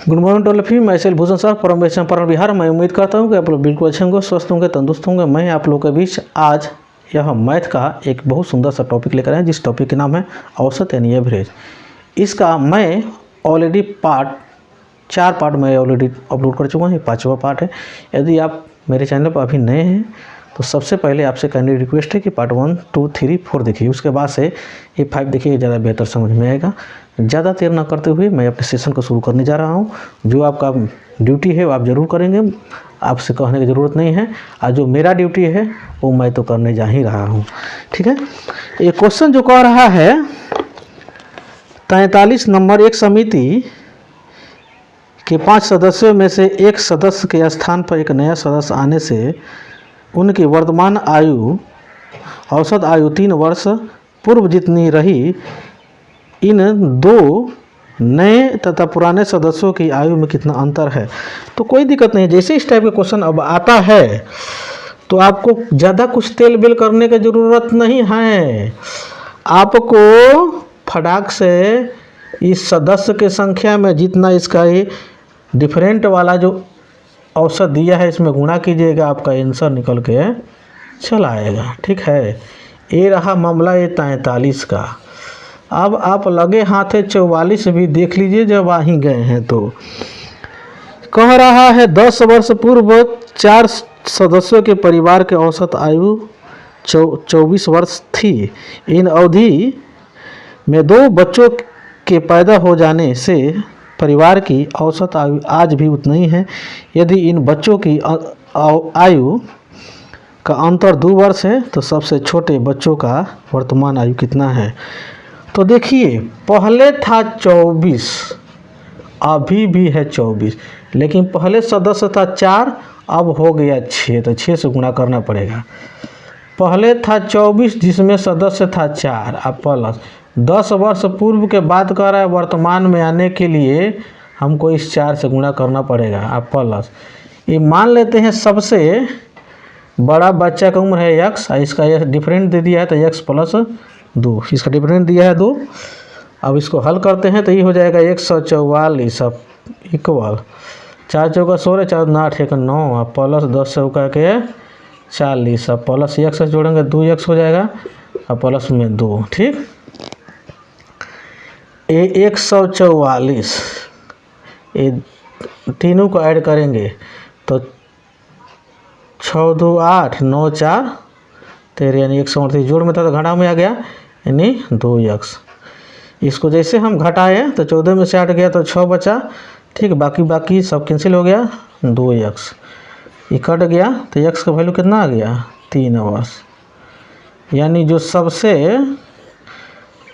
Good morning to all of you. मैं Shail Bhushan sir परम वैश्य परम बिहार। मैं उम्मीद करता हूँ कि आप लोग बिल्कुल अच्छे होंगे, स्वस्थ होंगे, तंदुरुस्त होंगे। मैं आप लोगों के बीच आज यह मैथ का एक बहुत सुंदर सा टॉपिक लेकर आए, जिस टॉपिक के नाम है औसत यानी एवरेज। इसका मैं ऑलरेडी 4 पार्ट मैं ऑलरेडी अपलोड कर चुका हूँ, ये 5वां पार्ट है। यदि आप मेरे चैनल पर अभी नए हैं तो सबसे पहले आपसे काइंडली रिक्वेस्ट है कि पार्ट 1, 2, 3, 4 देखिए, उसके बाद से ये 5 देखिए, ज़्यादा बेहतर समझ में आएगा। ज़्यादा देर ना करते हुए मैं अपने सेशन को शुरू करने जा रहा हूँ। जो आपका ड्यूटी है वो आप ज़रूर करेंगे, आपसे कहने की ज़रूरत नहीं है। और जो मेरा ड्यूटी है वो मैं तो करने जा ही रहा हूँ, ठीक है। ये क्वेश्चन जो कह रहा है 43 नंबर, एक समिति के 5 सदस्यों में से एक सदस्य के स्थान पर एक नया सदस्य आने से उनकी वर्तमान आयु औसत आयु 3 वर्ष पूर्व जितनी रही। इन दो नए तथा पुराने सदस्यों की आयु में कितना अंतर है। तो कोई दिक्कत नहीं, जैसे इस टाइप का क्वेश्चन अब आता है तो आपको ज़्यादा कुछ तेल बेल करने की ज़रूरत नहीं है। आपको फटाक से इस सदस्य के संख्या में जितना इसका ये डिफरेंट वाला जो औसत दिया है इसमें गुणा कीजिएगा, आपका आंसर निकल के चला आएगा, ठीक है। ये रहा मामला ये 43 का। अब आप लगे हाथे 44 भी देख लीजिए, जब आ ही गए हैं तो कह रहा है 10 वर्ष पूर्व 4 सदस्यों के परिवार के औसत आयु 24 वर्ष थी। इन अवधि में 2 बच्चों के पैदा हो जाने से परिवार की औसत आयु आज भी उतनी ही है। यदि इन बच्चों की आयु का अंतर 2 वर्ष है तो सबसे छोटे बच्चों का वर्तमान आयु कितना है। तो देखिए, पहले था 24, अभी भी है 24, लेकिन पहले सदस्य था 4, अब हो गया 6, तो 6 से गुणा करना पड़ेगा। पहले था 24 जिसमें सदस्य था 4, अब प्लस 10 वर्ष पूर्व के बाद कर रहा है, वर्तमान में आने के लिए हमको इस 4 से गुणा करना पड़ेगा। अब प्लस ये मान लेते हैं सबसे बड़ा बच्चा का उम्र है x, इसका ये डिफरेंट दे दिया है तो x प्लस 2, इसका डिफरेंट दिया है 2। अब इसको हल करते हैं तो ये हो जाएगा 144 अब इक्वल 4 चौका 16, 4 9 8 1 9, अब प्लस 10 चौका के 40, अब प्लस x जोड़ेंगे 2x हो जाएगा, अब प्लस में 2, ठीक। ये 144, ये तीनों को ऐड करेंगे तो 6 2 8 9 4 13, यानी 138 जोड़ में था तो घटा में आ गया, यानी 2x। इसको जैसे हम घटाए तो 14 में से 8 गया तो 6 बचा, ठीक। बाकी सब कैंसिल हो गया, 2x ये कट गया तो x का वैल्यू कितना आ गया 3 वर्ष। यानी जो सबसे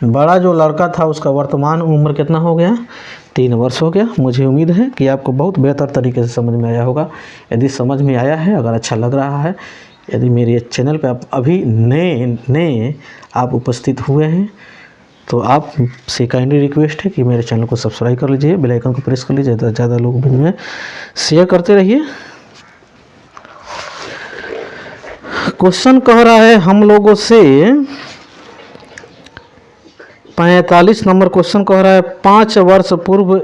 बड़ा जो लड़का था उसका वर्तमान उम्र कितना हो गया 3 वर्ष हो गया। मुझे उम्मीद है कि आपको बहुत बेहतर तरीके से समझ में आया होगा। यदि समझ में आया है, अगर अच्छा लग रहा है, यदि मेरे चैनल पे आप अभी नए आप उपस्थित हुए हैं तो आप से काइंडली रिक्वेस्ट है कि मेरे चैनल को सब्सक्राइब कर लीजिए, बेल आइकन को प्रेस कर लीजिए, ज़्यादा से ज़्यादा लोग में शेयर करते रहिए। क्वेश्चन कह रहा है हम लोगों से 45 नंबर क्वेश्चन कह रहा है 5 वर्ष पूर्व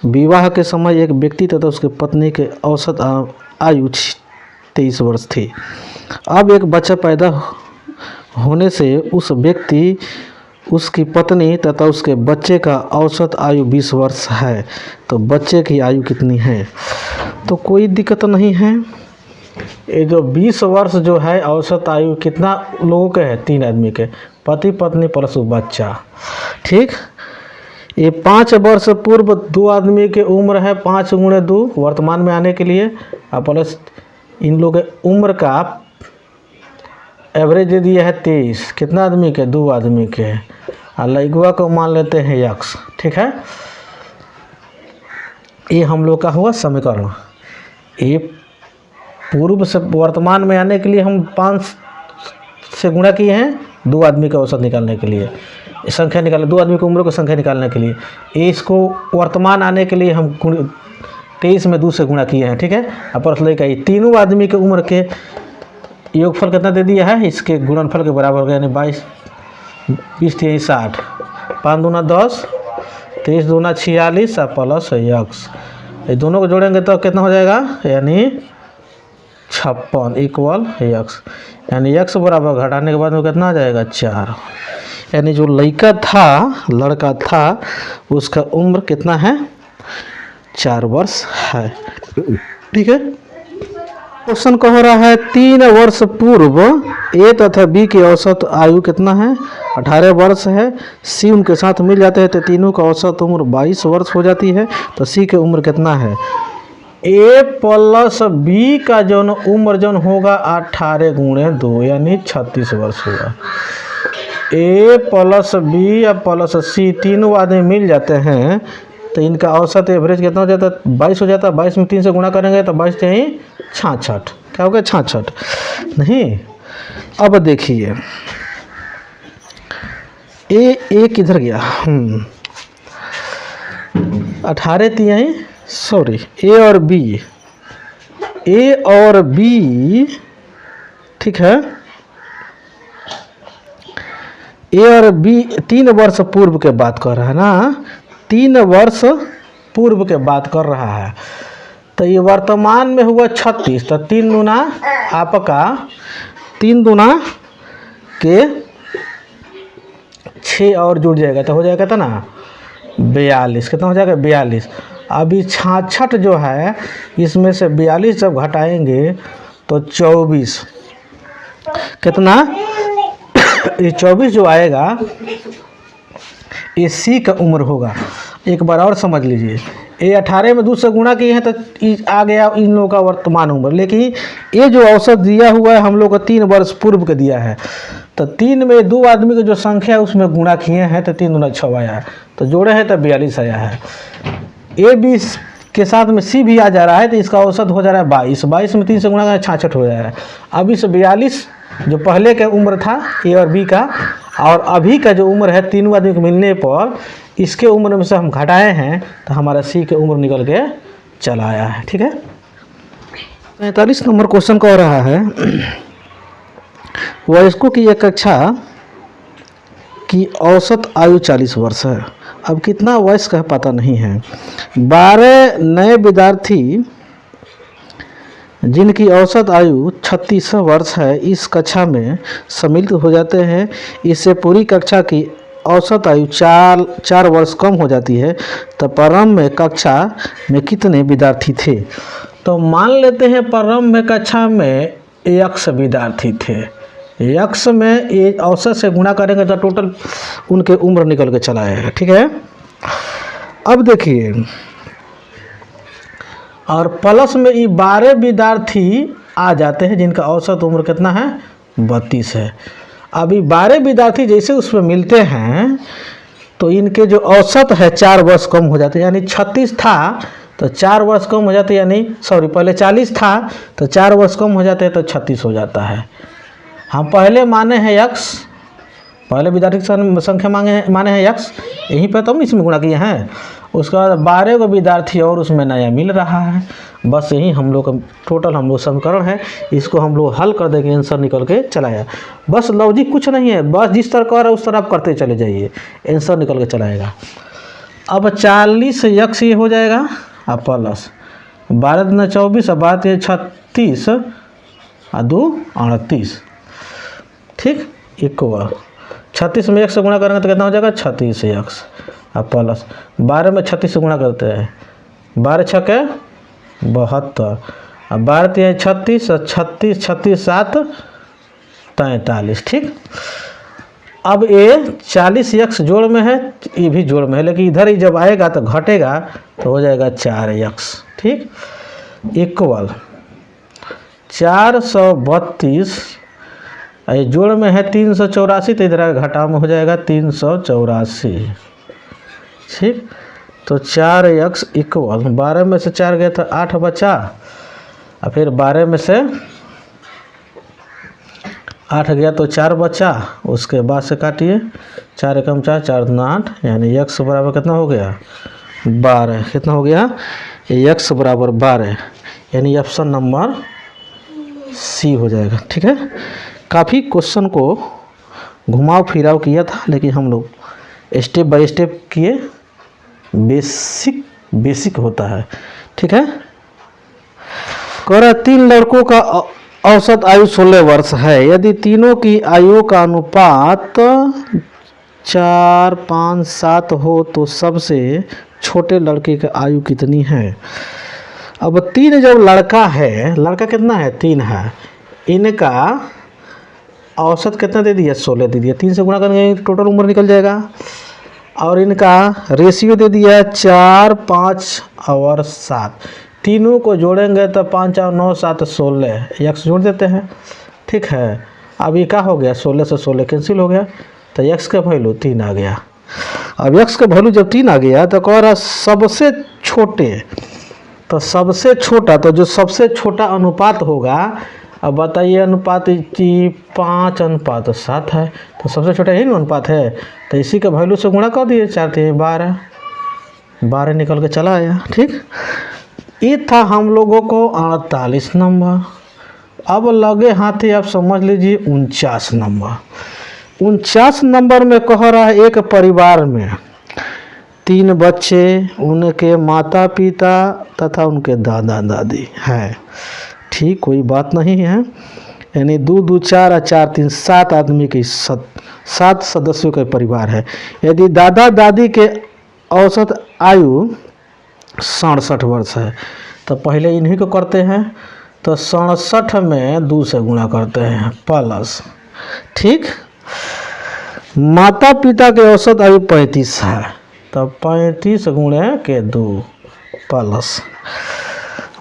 विवाह के समय एक व्यक्ति तथा उसके पत्नी के औसत आयु 23 वर्ष थी। अब एक बच्चा पैदा होने से उस व्यक्ति, उसकी पत्नी तथा उसके बच्चे का औसत आयु 20 वर्ष है, तो बच्चे की आयु कितनी है। तो कोई दिक्कत नहीं है। ये जो 20 वर्ष जो है औसत आयु कितना लोगों के है, 3 आदमी के, पति पत्नी प्लस बच्चा, ठीक। ये 5 वर्ष पूर्व 2 आदमी के उम्र है 5 × 2 वर्तमान में आने के लिए, और प्लस इन लोगों के उम्र का एवरेज दे दिया है 23, कितना आदमी के 2 आदमी के, और लड़कुआ को मान लेते हैं x, ठीक है। ये हम लोग का हुआ समीकरण। ये पूर्व से वर्तमान में आने के लिए हम 5 से गुणा किए हैं 2 आदमी का औसत निकालने के लिए, संख्या निकालने, 2 आदमी की उम्र को संख्या निकालने के लिए। ये इसको वर्तमान आने के लिए हम 23 में 2 से गुणा किए हैं, ठीक है। अब प्लस लेकर ये तीनों आदमी की उम्र के योगफल कितना दे दिया है, इसके गुणनफल के बराबर हो गया, यानी 22 20 60, 5 दूना 10, 23 दूना 46 और प्लस यक्स, ये दोनों को जोड़ेंगे तो कितना हो जाएगा, यानी 56 इक्वल यक्स, यानी यक्स बराबर घटाने के बाद में कितना आ जाएगा 4। यानी जो लड़का था उसका उम्र कितना है, 4 वर्ष है। ठीक है। क्वेश्चन कह रहा है 3 वर्ष पूर्व ए तथा बी की औसत आयु कितना है, 18 वर्ष है। सी उनके साथ मिल जाते हैं तो तीनों का औसत उम्र 22 वर्ष हो जाती है। तो सी की उम्र कितना है, ए प्लस बी का जो उम्र जो होगा 18 गुणे 2 यानी 36 वर्ष होगा। ए प्लस बी या प्लस सी तीनों आदमी मिल जाते हैं तो इनका औसत एवरेज कितना हो जाता है, 22 हो जाता है। 22 में 3 से गुणा करेंगे तो 22 यहीं 66, क्या हो गया 66 नहीं। अब देखिए ए किधर गया, 18 थी यहीं, सॉरी ए और बी ठीक है। ए और बी 3 वर्ष पूर्व के बात कर रहा है ना, 3 वर्ष पूर्व के बात कर रहा है। तो ये वर्तमान में हुआ 36, तो 3 दूना आपका 3 दूना के 6 और जुड़ जाएगा तो हो जाएगा था ना 42, कितना हो जाएगा 42। अभी 66 जो है इसमें से 42 जब घटाएंगे तो 24, कितना ये 24 जो आएगा ये सी का उम्र होगा। एक बार और समझ लीजिए, ये 18 में 2 से गुणा किए हैं तो आ गया इन लोगों का वर्तमान उम्र, लेकिन ये जो औसत दिया हुआ है हम लोग को 3 वर्ष पूर्व का दिया है। तो 3 में 2 आदमी की जो संख्या है उसमें गुणा किए हैं तो 3 दूना 6 आया है, तो जोड़े हैं तो 42 आया है। ए बी के साथ में सी भी आ जा रहा है तो इसका औसत हो जा रहा है 22, 22 में 3 से गुणा 66 हो जा रहा है। अब इस 42 जो पहले का उम्र था ए और बी का और अभी का जो उम्र है तीनों आदमी को मिलने पर इसके उम्र में से हम घटाए हैं तो हमारा सी के उम्र निकल के चला आया है। ठीक है। 45 नंबर क्वेश्चन कह रहा है वयस्कों की एक कक्षा की औसत आयु 40 वर्ष है। अब कितना वयस्क है पता नहीं है। 12 नए विद्यार्थी जिनकी औसत आयु 36 वर्ष है इस कक्षा में सम्मिलित हो जाते हैं। इससे पूरी कक्षा की औसत आयु 4 वर्ष कम हो जाती है। तो प्रारंभ में कक्षा में कितने विद्यार्थी थे। तो मान लेते हैं प्रारंभ में कक्षा में x विद्यार्थी थे, x में ये औसत से गुणा करेंगे तो टोटल उनके उम्र निकल के चला आएगा। ठीक है। अब देखिए और प्लस में ये 12 विद्यार्थी आ जाते हैं जिनका औसत उम्र कितना है 32 है। अभी 12 विद्यार्थी जैसे उसमें मिलते हैं तो इनके जो औसत है 4 वर्ष कम हो जाते हैं, यानी 36 था तो 4 वर्ष कम हो जाते हैं, यानी सॉरी पहले 40 था तो 4 वर्ष कम हो जाते हैं तो 36 हो जाता है। हम पहले माने हैं x, पहले विद्यार्थी की संख्या माने हैं x, यहीं पर तो हम इसमें गुणा किए हैं। उसके बाद 12 को विद्यार्थी और उसमें नया मिल रहा है। बस यही हम लोग का टोटल हम लोग समीकरण है, इसको हम लोग हल कर देंगे, आंसर निकल के चलाया। बस लॉजिक कुछ नहीं है, बस जिस तरह कर रहा है उस तरह आप करते चले जाइए, आंसर निकल के चलाएगा। अब 40 x ये हो जाएगा अब प्लस 12 दूना 24 और 12 36 और 2 38। ठीक, इक्वल 36 में 1 से गुणा करेंगे तो कितना हो जाएगा 36 x और प्लस 12 में 36 से गुणा करते हैं 12 छक्के 72 और 12 3 36 और 36 36 7 43। ठीक, अब ये 40 x जोड़ में है, ये भी जोड़ में है, लेकिन इधर ही जब आएगा तो घटेगा तो हो जाएगा 4x। ठीक, इक्वल 432 ये जोड़ में है 384 तो इधर घटाव में हो जाएगा 384। ठीक, तो 4x इक्वल 12 में से 4 गया तो 8 बचा और फिर 12 में से 8 गया तो 4 बचा, उसके बाद से काटिए 4 एकम 4 4 दूना 8, यानी x बराबर कितना हो गया 12। कितना हो गया x बराबर 12, यानी ऑप्शन नंबर सी हो जाएगा। ठीक है, काफ़ी क्वेश्चन को घुमाव फिराव किया था लेकिन हम लोग स्टेप बाय स्टेप किए बेसिक होता है। ठीक है। कह रहा 3 लड़कों का औसत आयु 16 वर्ष है। यदि तीनों की आयु का अनुपात 4, 5, 7 हो तो सबसे छोटे लड़के की आयु कितनी है। अब 3 जब लड़का है, लड़का कितना है 3 है, इनका औसत कितना दे दिया 16 दे दिया, 3 से गुणा करेंगे टोटल उम्र निकल जाएगा। और इनका रेशियो दे दिया 4, 5 और 7, तीनों को जोड़ेंगे तो 5 और 9 7 16, x जोड़ देते हैं। ठीक है। अब ये क्या हो गया 16 से 16 कैंसिल हो गया तो x का वैल्यू 3 आ गया। अब x का वैल्यू जब 3 आ गया तो कह रहा सबसे छोटे, तो सबसे छोटा, तो जो सबसे छोटा अनुपात होगा, अब बताइए अनुपात 5:7 है, तो सबसे छोटा यही अनुपात है, तो इसी का वैल्यू से गुणा कर दिए, 4 3 12 निकल के चला आया। ठीक। ये था हम लोगों को 48 नंबर। अब लगे हाथी आप समझ लीजिए 49 नंबर। 49 नंबर में कह रहा है एक परिवार में 3 बच्चे, उनके माता पिता तथा उनके दादा दादी हैं। ठीक, कोई बात नहीं है, यानी 2 2 4 और 4 3 7 आदमी के 7 सदस्यों का परिवार है। यदि दादा दादी के औसत आयु 67 वर्ष है तो पहले इन्हीं को करते हैं, तो 67 में 2 से गुणा करते हैं प्लस। ठीक। माता पिता के औसत आयु 35 है तो 35 गुणे के 2 प्लस।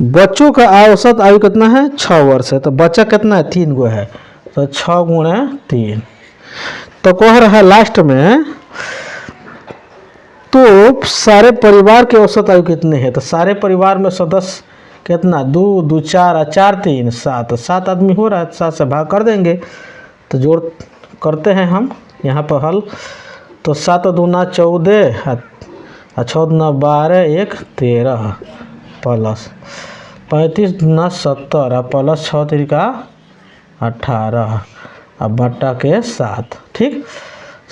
बच्चों का औसत आयु कितना है 6 वर्ष है, तो बच्चा कितना है 3 गो है, तो 6 गुणे 3। तो कह रहा है लास्ट में तो सारे परिवार के औसत आयु कितने हैं, तो सारे परिवार में सदस्य कितना 2 2 4 और 4 3 7, 7 आदमी हो रहा है, 7 से भाग कर देंगे तो जोड़ करते हैं हम यहाँ पर हल। तो 7 दूना 14 और 6 दूना 12, 1 13 प्लस 35 दूना 70 और प्लस 6 3 18 अब बट्टा के 7। ठीक।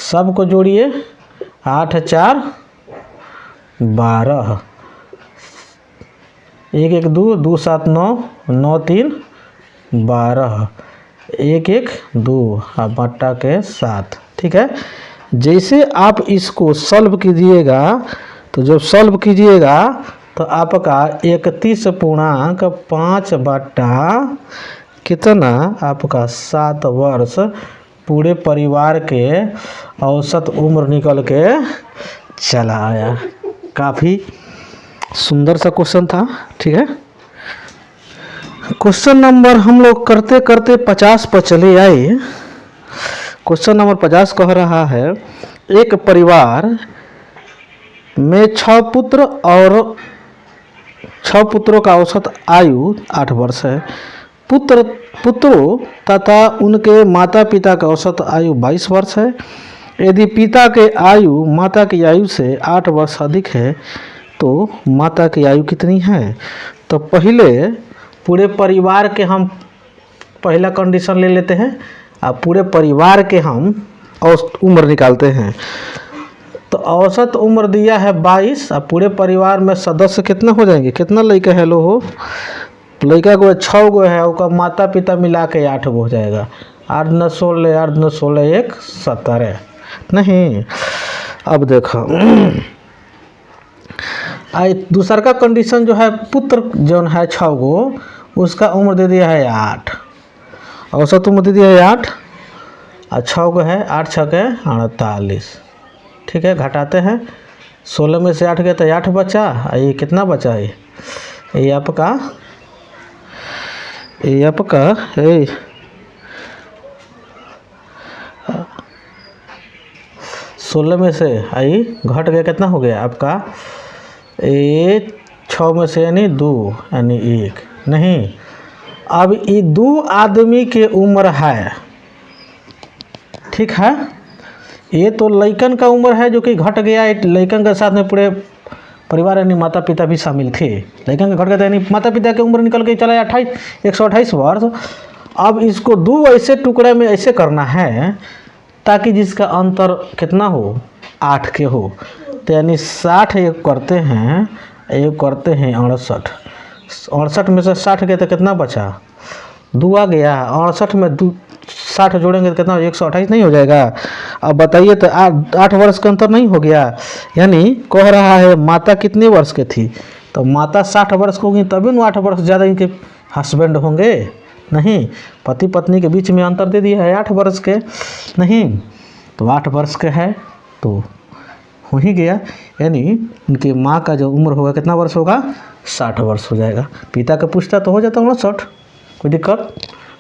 सबको जोड़िए 8 4 12, 1 1 2 2 7 9 9 3 12, 1 1 2 और बट्टा के 7। ठीक है। जैसे आप इसको सॉल्व कीजिएगा, तो जब सॉल्व कीजिएगा तो आपका 31.5 बट्टा कितना आपका 7 वर्ष पूरे परिवार के औसत उम्र निकल के चला आया। काफ़ी सुंदर सा क्वेश्चन था। ठीक है। क्वेश्चन नंबर हम लोग करते करते 50 पर चले आए। क्वेश्चन नंबर 50 कह रहा है एक परिवार में 6 पुत्र और 6 पुत्रों का औसत आयु 8 वर्ष है। पुत्रों तथा उनके माता पिता का औसत आयु 22 वर्ष है। यदि पिता के आयु माता की आयु से 8 वर्ष अधिक है तो माता की आयु कितनी है। तो पहले पूरे परिवार के हम पहला कंडीशन ले लेते हैं, अब पूरे परिवार के हम औसत उम्र निकालते हैं। तो औसत उम्र दिया है 22, अब पूरे परिवार में सदस्य कितना हो जाएंगे, कितना लड़का है लो हो, लड़का को 6 गो है, उसका माता पिता मिला के 8 गो हो जाएगा। 8 9 16, 8 9 16 1 17 नहीं। अब देखो दूसरा का कंडीशन जो है पुत्र जो है 6 गो, उसका उम्र दे दिया है 8, औसत उम्र दे दिया है 8 और 6 गो है, 8 6 के 48। ठीक है। घटाते हैं 16 में से 8 गया तो 8 बचा, ये कितना बचा है, ये आपका 16 में से आई घट गया, कितना हो गया आपका 6 में से यानी 2 यानी 1 नहीं। अब ये 2 आदमी के उम्र है। ठीक है। ये तो लइकन का उम्र है जो कि घट गया, लइकन के साथ में पूरे परिवार यानी माता पिता भी शामिल थे। लइकन का घट गया यानी माता पिता की उम्र निकल के चला 128 वर्ष। अब इसको 2 ऐसे टुकड़े में ऐसे करना है ताकि जिसका अंतर कितना हो 8 के हो। तो यानी 60 एक करते हैं, एक करते हैं 68। 68 में से 60 गया तो कितना बचा, 2 आ गया। 68 में 60 जोड़ेंगे तो कितना, 128 नहीं हो जाएगा। अब बताइए तो 8 वर्ष का अंतर नहीं हो गया। यानी कह रहा है माता कितने वर्ष के थी, तो माता 60 वर्ष को होगी, तभी न 8 वर्ष ज़्यादा इनके हस्बैंड होंगे। नहीं, पति पत्नी के बीच में अंतर दे दिया है 8 वर्ष के, नहीं तो 8 वर्ष के है तो हो ही गया। यानी इनकी माँ का जो उम्र होगा कितना वर्ष होगा, 60 वर्ष हो जाएगा। पिता का पूछता तो हो जाता 59। कोई दिक्कत,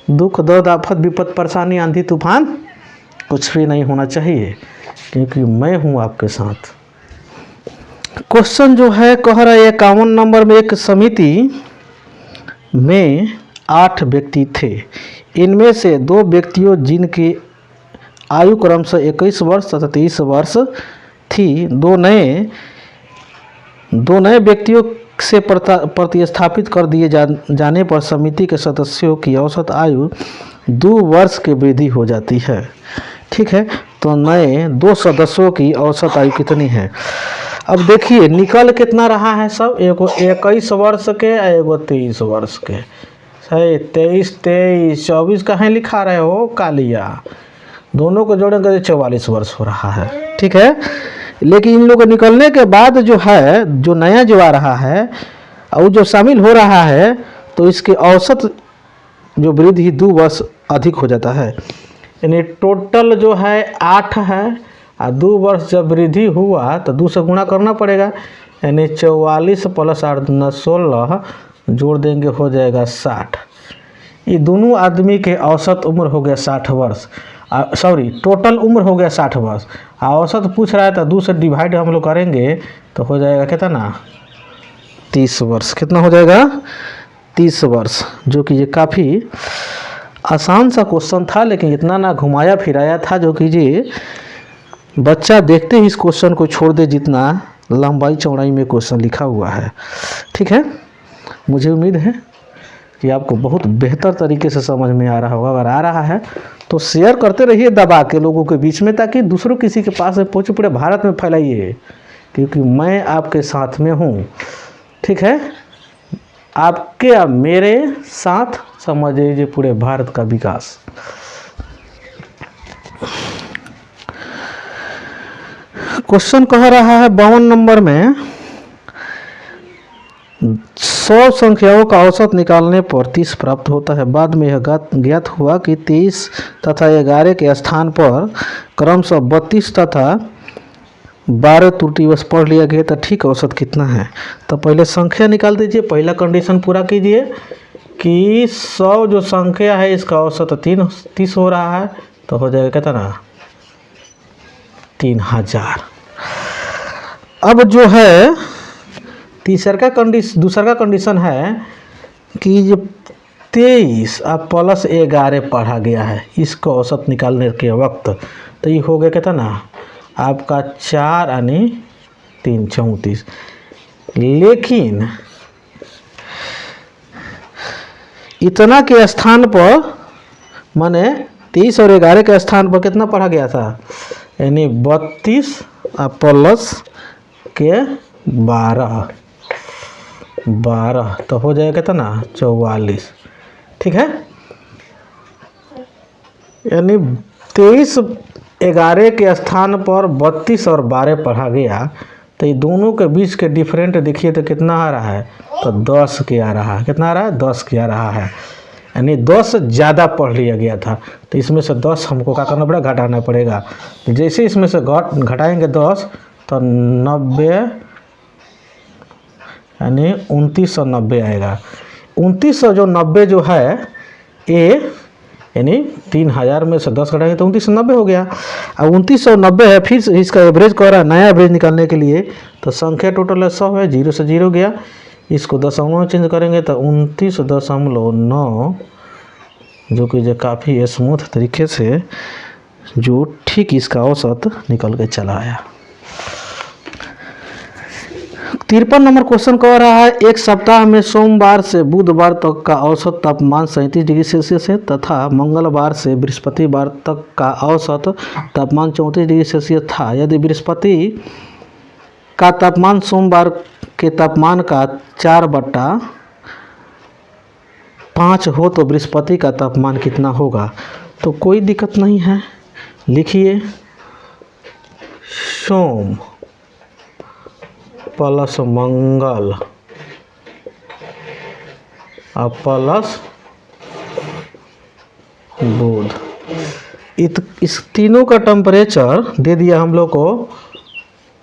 दुख दर्द आफत विपत परेशानी आंधी तूफान कुछ भी नहीं होना चाहिए, क्योंकि मैं हूँ आपके साथ। क्वेश्चन जो है कह रहा है 51 नंबर में एक समिति में 8 व्यक्ति थे। इनमें से 2 व्यक्तियों जिनकी आयु क्रमशः 21 वर्ष तथा 30 वर्ष थी, दो नए व्यक्तियों से प्रतिस्थापित कर दिए जाने पर समिति के सदस्यों की औसत आयु 2 वर्ष की वृद्धि हो जाती है। ठीक है, तो नए 2 सदस्यों की औसत आयु कितनी है। अब देखिए निकल कितना रहा है सब, एगो 21 वर्ष के, एगो 23 वर्ष के। सही, 23 24 कहाँ लिखा रहे हो कालिया, दोनों को जोड़ेंगे तो 44 वर्ष हो रहा है। ठीक है, लेकिन इन लोगों को निकलने के बाद जो है, जो नया जो आ रहा है और जो शामिल हो रहा है, तो इसके औसत जो वृद्धि 2 वर्ष अधिक हो जाता है। यानी टोटल जो है 8 है और 2 वर्ष जब वृद्धि हुआ तो 2 से गुणा करना पड़ेगा। यानी 44 + 8 × 16 जोड़ देंगे हो जाएगा 60। ये दोनों आदमी के औसत उम्र हो गया 60 वर्ष, सॉरी टोटल उम्र हो गया 60 वर्ष। औसत पूछ रहा है तो 2 से डिवाइड हम लोग करेंगे तो हो जाएगा कितना, 30 वर्ष। कितना हो जाएगा, 30 वर्ष। जो कि ये काफ़ी आसान सा क्वेश्चन था, लेकिन इतना ना घुमाया फिराया था जो कि ये बच्चा देखते ही इस क्वेश्चन को छोड़ दे, जितना लंबाई चौड़ाई में क्वेश्चन लिखा हुआ है। ठीक है, मुझे उम्मीद है कि आपको बहुत बेहतर तरीके से समझ में आ रहा होगा। अगर आ रहा है तो शेयर करते रहिए दबा के लोगों के बीच में, ताकि दूसरों किसी के पास में पहुँचे, पूरे भारत में फैलाइए, क्योंकि मैं आपके साथ में हूँ। ठीक है, आपके अब मेरे साथ समझ लीजिए पूरे भारत का विकास। क्वेश्चन कह रहा है 52 नंबर में 100 संख्याओं का औसत निकालने पर 30 प्राप्त होता है। बाद में यह ज्ञात हुआ कि 23 तथा 11 के स्थान पर क्रमशः 32 तथा 12 त्रुटिवश पढ़ लिया गया, तो ठीक औसत कितना है। तो पहले संख्या निकाल दीजिए, पहला कंडीशन पूरा कीजिए कि 100 जो संख्या है इसका औसत 30 हो रहा है, तो हो जाएगा कितना, 3000। अब जो है दूसरा का कंडीशन है कि जो 23 अब +11 पढ़ा गया है, इसको औसत निकालने के वक्त तो ये हो गया कितना आपका 4 यानी 3 34। लेकिन इतना के स्थान पर माने 23 और 11 के स्थान पर कितना पढ़ा गया था, यानी 32 प्लस के 12 तो हो जाएगा कितना 44। ठीक है, यानी 23 11 के स्थान पर 32 और 12 पढ़ा गया, तो ये दोनों के बीच के डिफरेंट देखिए तो कितना आ रहा है, तो 10 के आ रहा है। कितना आ रहा है, 10 के आ रहा है। यानी 10 ज़्यादा पढ़ लिया गया था, तो इसमें से 10 हमको क्या करना पड़ेगा, घटाना पड़ेगा। तो जैसे इसमें से घटाएंगे 10 तो 90 यानी 2990 आएगा। 2900 जो 90 जो है ये यानी 3000 में से 10 घटाएंगे तो 2990 हो गया। अब 2990 है, फिर इसका एवरेज कह रहा है नया एवरेज निकालने के लिए, तो संख्या टोटल है 100 है, 0 से 0 गया, इसको दशमलव में चेंज करेंगे तो 29.9, जो कि जो काफ़ी स्मूथ तरीके से जो ठीक इसका औसत निकल के चला आया। 53 नंबर क्वेश्चन कह रहा है एक सप्ताह में सोमवार से बुधवार तक का औसत तापमान 37 डिग्री सेल्सियस है तथा मंगलवार से बृहस्पतिवार तक का औसत तापमान 34 डिग्री सेल्सियस था। यदि का तापमान सोमवार के तापमान का 4/5 हो तो बृहस्पति का तापमान कितना होगा। तो कोई दिक्कत नहीं है, लिखिए सोम प्लस मंगल और प्लस बुध, इस तीनों का टेम्परेचर दे दिया हम लोग को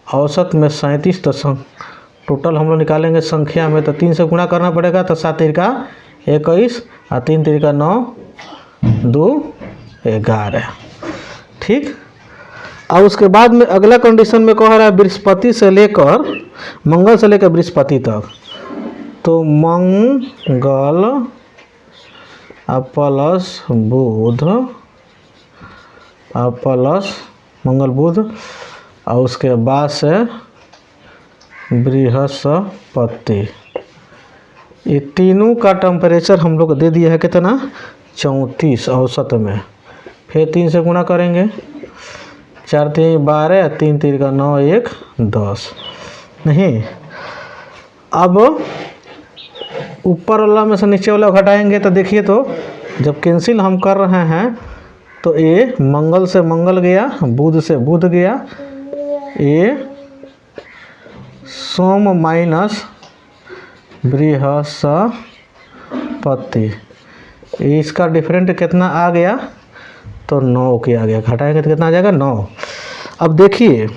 औसत में 37। तो टोटल हम लोग निकालेंगे संख्या में, तो 3 से गुणा करना पड़ेगा, तो 7 तिरिका 21 और 3 तिरिका 9 2 11। ठीक। और उसके बाद में अगला कंडीशन में कह रहा है बृहस्पति से लेकर मंगल से लेकर बृहस्पति तक, तो मंगल प्लस बुध प्लस मंगल बुध और उसके बाद से बृहस्पति, ये तीनों का टेम्परेचर हम लोग दे दिया है कितना 34 औसत में। फिर 3 से गुणा करेंगे, 4 3 12 3 3 का 9 1 10। नहीं, अब ऊपर वाला में से नीचे वाला घटाएंगे तो देखिए, तो जब कैंसिल हम कर रहे हैं तो ये मंगल से मंगल गया, बुध से बुध गया, ये सोम माइनस बृहस्पति, इसका डिफरेंट कितना आ गया, तो 9 के आ गया। घटाएंगे तो कितना आ जाएगा 9। अब देखिए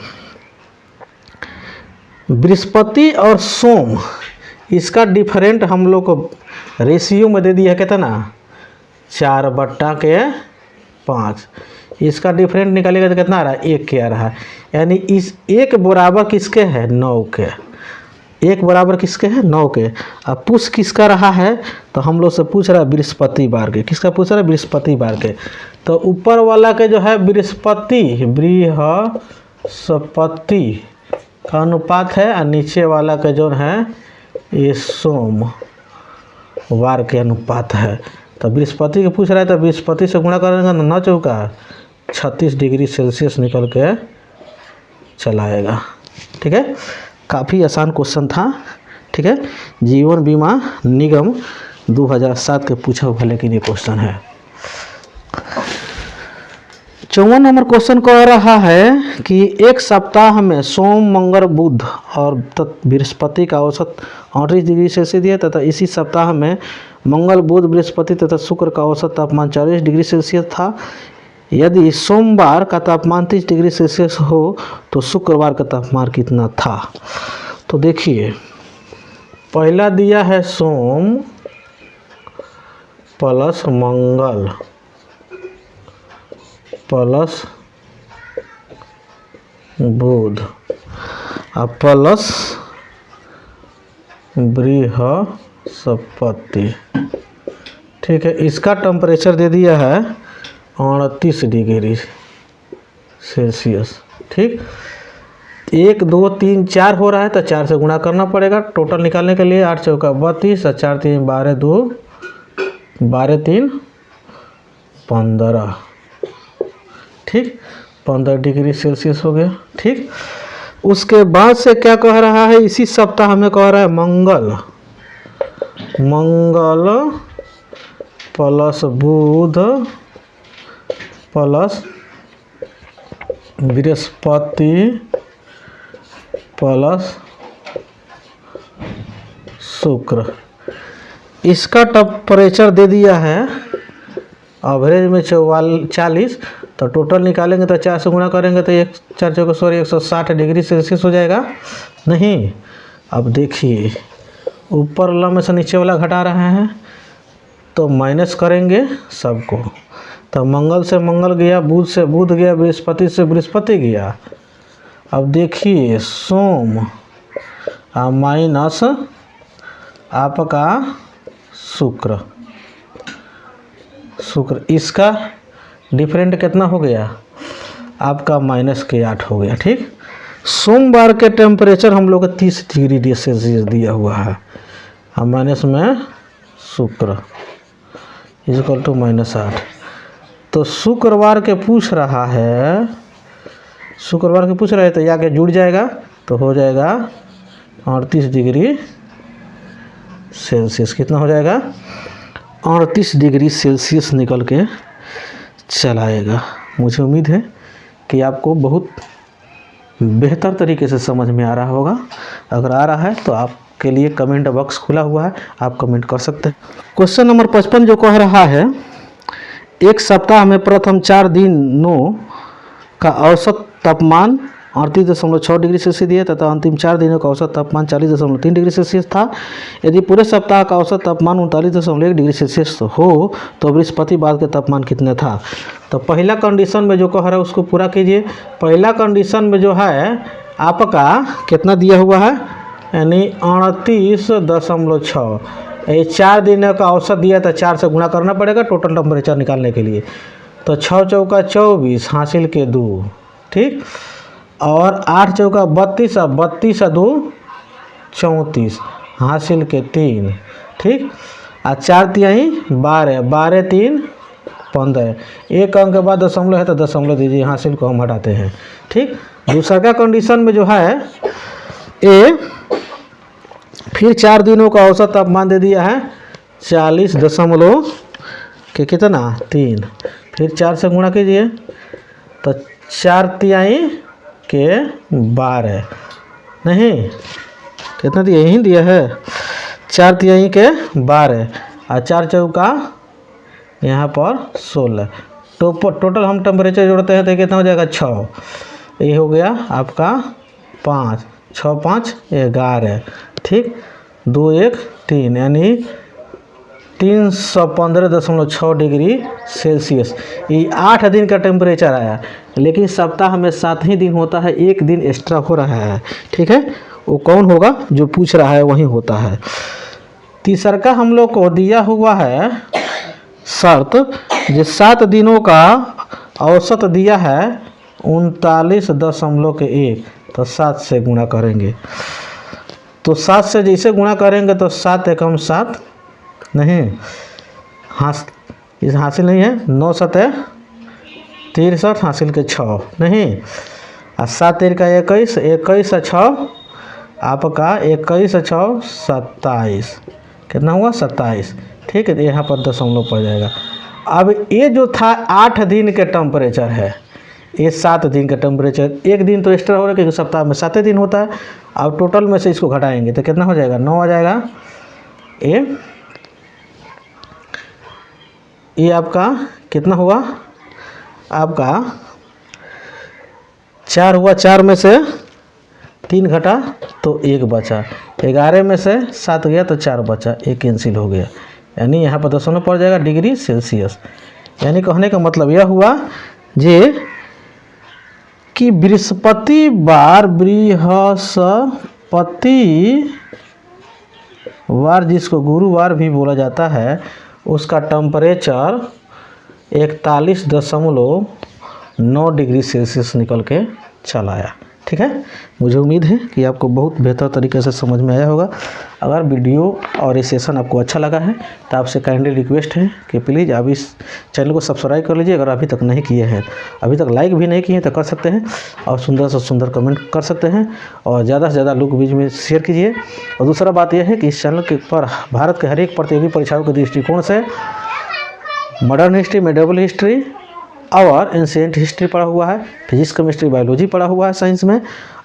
बृहस्पति और सोम, इसका डिफरेंट हम लोग को रेशियो में दे दिया है कितना 4/5। इसका डिफरेंट निकालेगा तो कितना आ रहा है 1 के आ रहा है, यानी इस 1 बराबर किसके है 9 के, 1 बराबर किसके है 9 के। अब पूछ किसका रहा है, तो हम लोग से पूछ रहा है बृहस्पति बार के। किसका पूछ रहा है बृहस्पति बार के। तो ऊपर वाला के जो है बृहस्पति का अनुपात है, और नीचे वाला के जो है ये सोम वार के अनुपात है। तो बृहस्पति के पूछ रहा है, तो बृहस्पति से गुणा करेंगे तो 9 चौका 36 डिग्री सेल्सियस निकल के चलाएगा। ठीक है, काफ़ी आसान क्वेश्चन था। ठीक है, जीवन बीमा निगम 2007 के पूछा हुआ लेकिन ये क्वेश्चन है। 54 नंबर क्वेश्चन कह रहा है कि एक सप्ताह में सोम मंगल बुध और बृहस्पति का औसत 38 डिग्री सेल्सियस दिया तथा इसी सप्ताह में मंगल बुध बृहस्पति तथा शुक्र का औसत तापमान 40 डिग्री सेल्सियस था। यदि सोमवार का तापमान 30 डिग्री सेल्सियस हो तो शुक्रवार का तापमान कितना था। तो देखिए पहला दिया है सोम प्लस मंगल प्लस बुध प्लस बृहस्पति। ठीक है, इसका टेम्परेचर दे दिया है 38 डिग्री सेल्सियस। ठीक, 1 2 3 4 हो रहा है तो 4 से गुणा करना पड़ेगा टोटल निकालने के लिए। 8 चौका 32 और 4 3 12 2 12 3 15। ठीक, 15 डिग्री सेल्सियस हो गया। ठीक, उसके बाद से क्या कह रहा है, इसी सप्ताह में कह रहा है मंगल प्लस बुध प्लस बृहस्पति प्लस शुक्र। इसका टेम्परेचर दे दिया है एवरेज में 40। तो टोटल निकालेंगे तो 4 से गुणा करेंगे तो 4 चौका 160 डिग्री सेल्सियस हो जाएगा। नहीं, अब देखिए ऊपर वाला में से नीचे वाला घटा रहे हैं तो माइनस करेंगे सबको। तो मंगल से मंगल गया, बुध से बुध गया, बृहस्पति से बृहस्पति गया। अब देखिए सोम माइनस आपका शुक्र, इसका डिफरेंट कितना हो गया आपका -8 हो गया। ठीक, सोमवार के टेम्परेचर हम लोग 30 डिग्री सेल्सियस दिया हुआ है और माइनस में शुक्र इक्वल टू -8। तो शुक्रवार के पूछ रहा है तो आगे जुड़ जाएगा तो हो जाएगा 38 डिग्री सेल्सियस। कितना हो जाएगा? 38 डिग्री सेल्सियस निकल के चला आएगा। मुझे उम्मीद है कि आपको बहुत बेहतर तरीके से समझ में आ रहा होगा। अगर आ रहा है तो आपके लिए कमेंट बॉक्स खुला हुआ है, आप कमेंट कर सकते हैं। क्वेश्चन नंबर 55 जो कह रहा है, एक सप्ताह में प्रथम 4 दिनों का औसत तापमान 38.6 डिग्री सेल्सियस दिया तथा अंतिम 4 दिनों का औसत तापमान 40.3 डिग्री सेल्सियस था। यदि पूरे सप्ताह का औसत तापमान 39.1 डिग्री सेल्सियस हो तो बृहस्पतिवार का तापमान कितना था? तो पहला कंडीशन में जो कह रहा है उसको पूरा कीजिए। पहला कंडीशन में जो है आपका कितना दिया हुआ है, यानी 38.6। ये 4 दिनों का औसत दिया था, 4 से गुणा करना पड़ेगा टोटल टेम्परेचर निकालने के लिए। तो 6 चौका 24 हासिल के 2, ठीक, और 8 चौका 32 और 32 और 2 34 हासिल के 3, ठीक, और 4 तिहाई 12, 12 3 15। एक अंक के बाद दशमलव है तो दशमलव दीजिए, हासिल को हम हटाते हैं, ठीक। दूसरा का कंडीशन में जो है ए फिर 4 दिनों का औसत तापमान दे दिया है 40.3, फिर 4 से गुणा कीजिए तो 4 तिहाई के 12, नहीं कितना दिया, यही दिया है 4 तिहाई के 12 और 4 चौका यहाँ पर 16। टोटल हम टेम्परेचर जोड़ते हैं तो कितना हो जाएगा 6। ये हो गया आपका 5, 6 5 11, ठीक, 2 1 3, यानी 315.6 डिग्री सेल्सियस। ये 8 दिन का टेम्परेचर आया, लेकिन सप्ताह में 7 ही दिन होता है, एक दिन एक्स्ट्रा हो रहा है, ठीक है। वो कौन होगा जो पूछ रहा है वही होता है। तीसरा का हम लोग को दिया हुआ है शर्त, जो 7 दिनों का औसत दिया है 39.1, तो 7 से गुणा करेंगे। तो 7 से जैसे गुणा करेंगे तो 7 एकम 7, नहीं इस हासिल नहीं है, 9 7 63 हासिल के 6, नहीं, और 7 3 का 21, 21 और 6 आपका 21 और 6 27, कितना हुआ 27, ठीक है। यहाँ पर दशमलव पड़ जाएगा। अब ये जो था 8 दिन के टेम्परेचर है, ये 7 दिन का टेम्परेचर, एक दिन तो एक्स्ट्रा हो रहा है क्योंकि सप्ताह में 7 दिन होता है। अब टोटल में से इसको घटाएंगे तो कितना हो जाएगा, 9 आ जाएगा। ये आपका कितना हुआ, आपका 4 हुआ, 4 में से 3 घटा तो 1 बचा, 11 में से 7 गया तो 4 बचा, 1 कैंसिल हो गया, यानी यहाँ पर दशमलव पड़ जाएगा डिग्री सेल्सियस। यानी कहने का मतलब यह हुआ जे कि बृहस्पतिवार जिसको गुरुवार भी बोला जाता है, उसका टेम्परेचर 41.9 डिग्री सेल्सियस निकल के चला आया, ठीक है। मुझे उम्मीद है कि आपको बहुत बेहतर तरीके से समझ में आया होगा। अगर वीडियो और ये सेशन आपको अच्छा लगा है तो आपसे काइंडली रिक्वेस्ट है कि प्लीज़ आप इस चैनल को सब्सक्राइब कर लीजिए। अगर अभी तक नहीं किए हैं, अभी तक लाइक भी नहीं किए हैं तो कर सकते हैं, और सुंदर से सुंदर कमेंट कर सकते हैं, और ज़्यादा से ज़्यादा लोग बीच में शेयर कीजिए। और दूसरा बात यह है कि इस चैनल के पर भारत के हर एक प्रतियोगी परीक्षाओं के दृष्टिकोण से मॉडर्न हिस्ट्री, मेडिवल हिस्ट्री और एंशिएंट हिस्ट्री पढ़ा हुआ है, फिजिक्स केमिस्ट्री बायोलॉजी पढ़ा हुआ है साइंस में,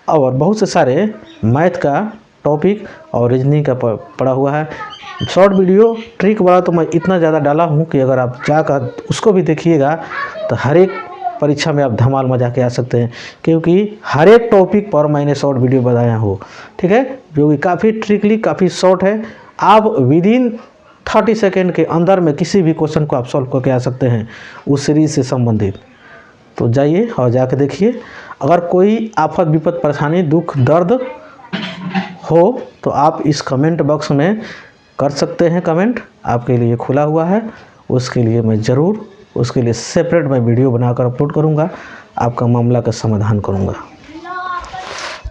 और बहुत से सारे मैथ का टॉपिक और रीजनिंग का पढ़ा हुआ है। शॉर्ट वीडियो ट्रिक वाला तो मैं इतना ज़्यादा डाला हूँ कि अगर आप जाकर उसको भी देखिएगा तो हर एक परीक्षा में आप धमाल मजा के आ सकते हैं, क्योंकि हर एक टॉपिक पर मैंने शॉर्ट वीडियो बनाया हो, ठीक है, जो कि काफ़ी ट्रिकली काफ़ी शॉर्ट है। आप विदिन 30 सेकेंड के अंदर में किसी भी क्वेश्चन को आप सॉल्व करके आ सकते हैं उस सीरीज से संबंधित। तो जाइए और जाकर देखिए। अगर कोई आफत विपत परेशानी दुख दर्द हो तो आप इस कमेंट बॉक्स में कर सकते हैं कमेंट, आपके लिए खुला हुआ है। उसके लिए मैं ज़रूर उसके लिए सेपरेट मैं वीडियो बनाकर अपलोड करूँगा, आपका मामला का समाधान करूँगा।